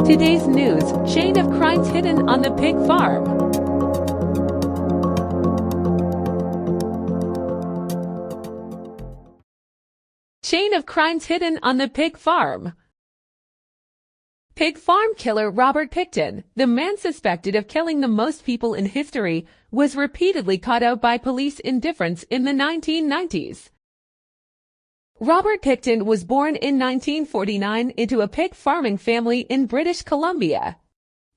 Today's news, chain of crimes hidden on the pig farm. Chain of crimes hidden on the pig farm. Pig farm killer Robert Pickton, the man suspected of killing the most people in history, was repeatedly caught out by police indifference in the 1990s. Robert Pickton was born in 1949 into a pig farming family in British Columbia.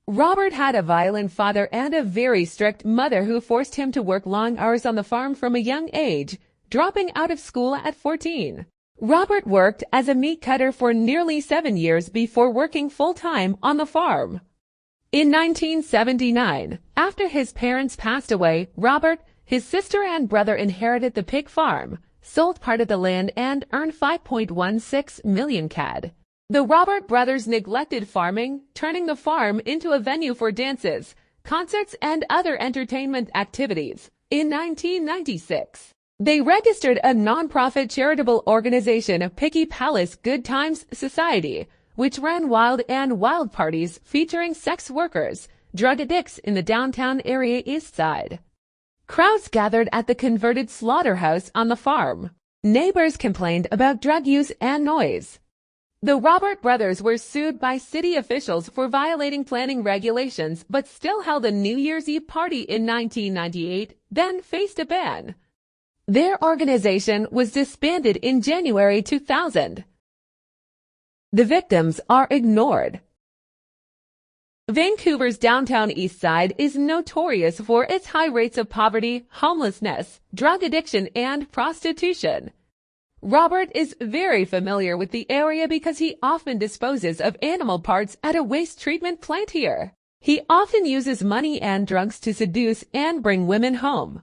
Robert had a violent father and a very strict mother who forced him to work long hours on the farm from a young age, dropping out of school at 14. Robert worked as a meat cutter for nearly 7 years before working full-time on the farm. In 1979, after his parents passed away, Robert, his sister and brother inherited the pig farm, sold part of the land and earned 5.16 million CAD. The Robert brothers neglected farming, turning the farm into a venue for dances, concerts and other entertainment activities. In 1996, they registered a non-profit charitable organization, Piggy Palace Good Times Society, which ran wild and wild parties featuring sex workers, drug addicts in the downtown area East Side. Crowds gathered at the converted slaughterhouse on the farm. Neighbors complained about drug use and noise. The Robert brothers were sued by city officials for violating planning regulations but still held a New Year's Eve party in 1998, then faced a ban. Their organization was disbanded in January 2000. The victims are ignored. Vancouver's downtown East Side is notorious for its high rates of poverty, homelessness, drug addiction, and prostitution. Robert is very familiar with the area because he often disposes of animal parts at a waste treatment plant here. He often uses money and drugs to seduce and bring women home.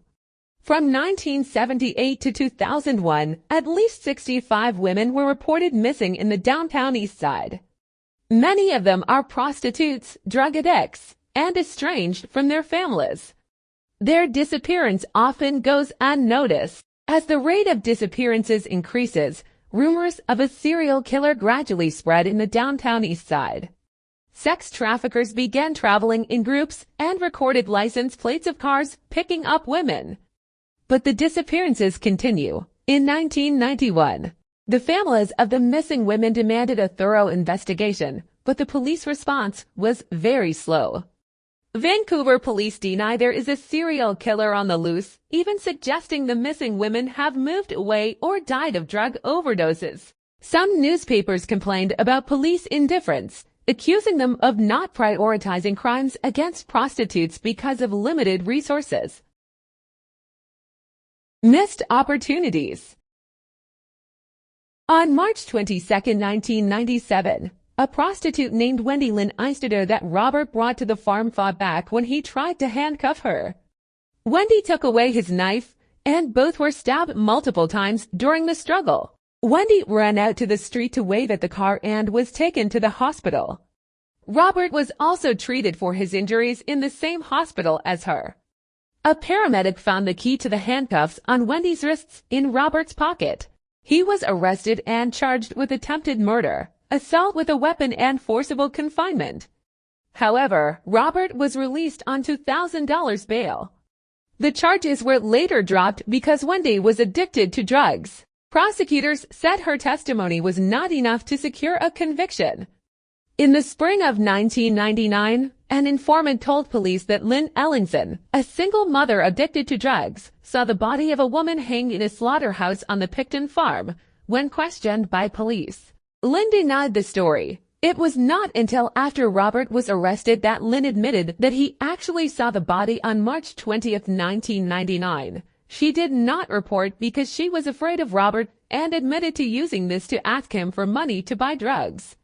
From 1978 to 2001, at least 65 women were reported missing in the downtown East Side. Many of them are prostitutes, drug addicts, and estranged from their families. Their disappearance often goes unnoticed. As the rate of disappearances increases, rumors of a serial killer gradually spread in the downtown East Side. Sex traffickers began traveling in groups and recorded license plates of cars picking up women. But the disappearances continue. In 1991, the families of the missing women demanded a thorough investigation, but the police response was very slow. Vancouver police deny there is a serial killer on the loose, even suggesting the missing women have moved away or died of drug overdoses. Some newspapers complained about police indifference, accusing them of not prioritizing crimes against prostitutes because of limited resources. Missed opportunities. On March 22, 1997, a prostitute named Wendy Lynn Eistetter that Robert brought to the farm fought back when he tried to handcuff her. Wendy took away his knife, and both were stabbed multiple times during the struggle. Wendy ran out to the street to wave at the car and was taken to the hospital. Robert was also treated for his injuries in the same hospital as her. A paramedic found the key to the handcuffs on Wendy's wrists in Robert's pocket. He was arrested and charged with attempted murder, assault with a weapon, and forcible confinement. However, Robert was released on $2,000 bail. The charges were later dropped because Wendy was addicted to drugs. Prosecutors said her testimony was not enough to secure a conviction. In the spring of 1999, an informant told police that Lynn Ellingson, a single mother addicted to drugs, saw the body of a woman hanged in a slaughterhouse on the Pickton farm. When questioned by police, Lynn denied the story. It was not until after Robert was arrested that Lynn admitted that he actually saw the body on March 20, 1999. She did not report because she was afraid of Robert and admitted to using this to ask him for money to buy drugs.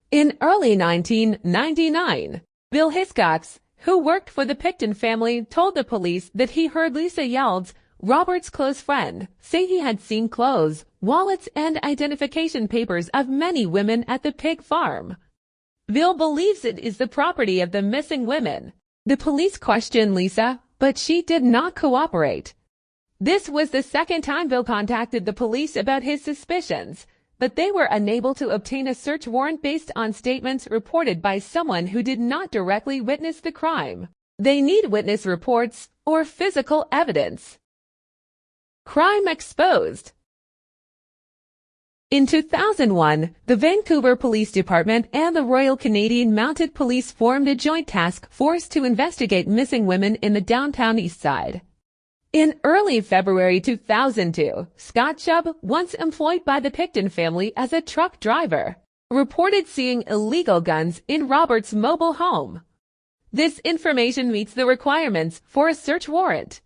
In early 1999, Bill Hiscox, who worked for the Pickton family, told the police that he heard Lisa Yelds, Robert's close friend, say he had seen clothes, wallets, and identification papers of many women at the pig farm. Bill believes it is the property of the missing women. The police questioned Lisa, but she did not cooperate. This was the second time Bill contacted the police about his suspicions. but they were unable to obtain a search warrant based on statements reported by someone who did not directly witness the crime. They need witness reports or physical evidence. Crime exposed. In 2001, the Vancouver Police Department and the Royal Canadian Mounted Police formed a joint task force to investigate missing women in the downtown East Side. In early February 2002, Scott Chubb, once employed by the Picton family as a truck driver, reported seeing illegal guns in Robert's mobile home. This information meets the requirements for a search warrant.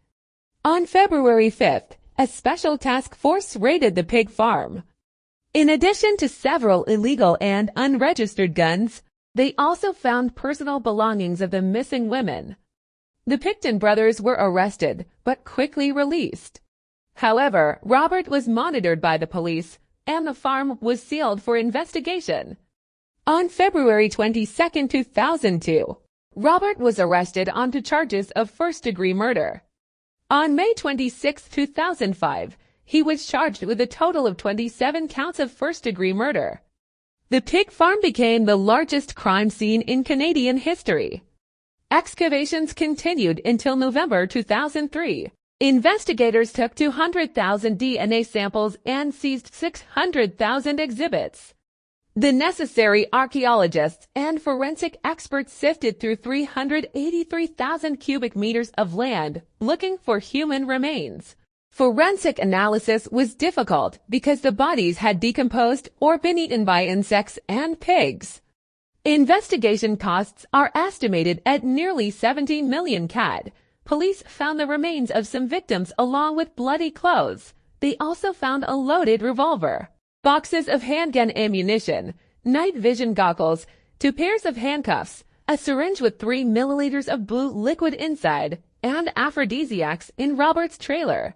On February 5th, a special task force raided the pig farm. In addition to several illegal and unregistered guns, they also found personal belongings of the missing women. The Picton brothers were arrested, but quickly released. However, Robert was monitored by the police, and the farm was sealed for investigation. On February 22, 2002, Robert was arrested on charges of first-degree murder. On May 26, 2005, he was charged with a total of 27 counts of first-degree murder. The pig farm became the largest crime scene in Canadian history. Excavations continued until November 2003. Investigators took 200,000 DNA samples and seized 600,000 exhibits. The necessary archaeologists and forensic experts sifted through 383,000 cubic meters of land looking for human remains. Forensic analysis was difficult because the bodies had decomposed or been eaten by insects and pigs. Investigation costs are estimated at nearly 17 million CAD. Police found the remains of some victims along with bloody clothes. They also found a loaded revolver, boxes of handgun ammunition, night vision goggles, 2 pairs of handcuffs, a syringe with 3 milliliters of blue liquid inside, and aphrodisiacs in Robert's trailer.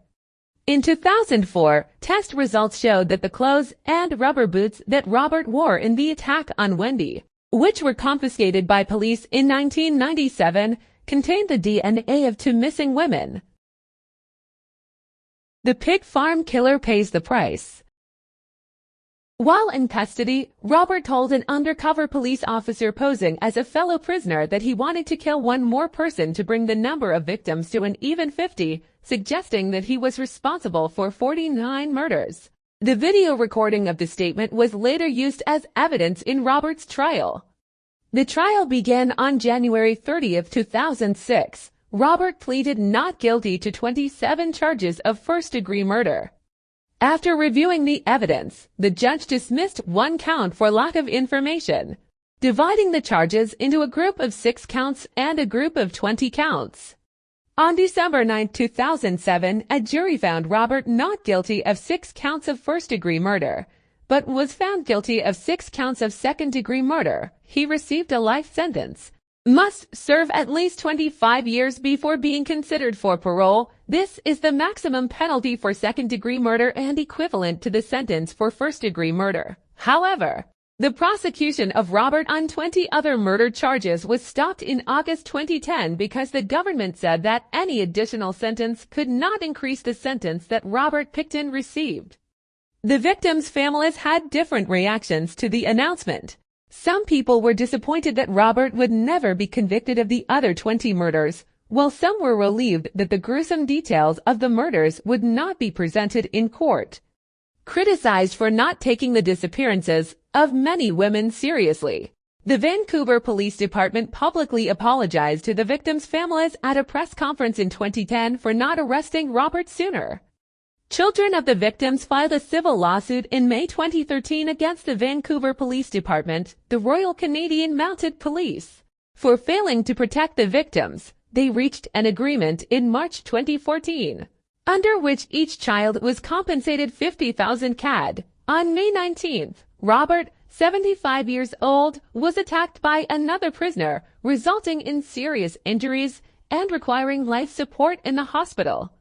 In 2004, test results showed that the clothes and rubber boots that Robert wore in the attack on Wendy, which were confiscated by police in 1997, contained the DNA of 2 missing women. The pig farm killer pays the price. While in custody, Robert told an undercover police officer posing as a fellow prisoner that he wanted to kill one more person to bring the number of victims to an even 50, suggesting that he was responsible for 49 murders. The video recording of the statement was later used as evidence in Robert's trial. The trial began on January 30, 2006. Robert pleaded not guilty to 27 charges of first-degree murder. After reviewing the evidence, the judge dismissed 1 count for lack of information, dividing the charges into a group of 6 counts and a group of 20 counts. On December 9, 2007, a jury found Robert not guilty of 6 counts of first-degree murder, but was found guilty of 6 counts of second-degree murder. He received a life sentence. Must serve at least 25 years before being considered for parole. This is the maximum penalty for second-degree murder and equivalent to the sentence for first-degree murder. However, the prosecution of Robert on 20 other murder charges was stopped in August 2010 because the government said that any additional sentence could not increase the sentence that Robert Picton received. The victims' families had different reactions to the announcement. Some people were disappointed that Robert would never be convicted of the other 20 murders, while some were relieved that the gruesome details of the murders would not be presented in court. Criticized for not taking the disappearances of many women seriously, the Vancouver Police Department publicly apologized to the victims' families at a press conference in 2010 for not arresting Robert sooner. Children of the victims filed a civil lawsuit in May 2013 against the Vancouver Police Department, the Royal Canadian Mounted Police, for failing to protect the victims. They reached an agreement in March 2014, under which each child was compensated 50,000 CAD. On May 19, Robert, 75 years old, was attacked by another prisoner, resulting in serious injuries and requiring life support in the hospital.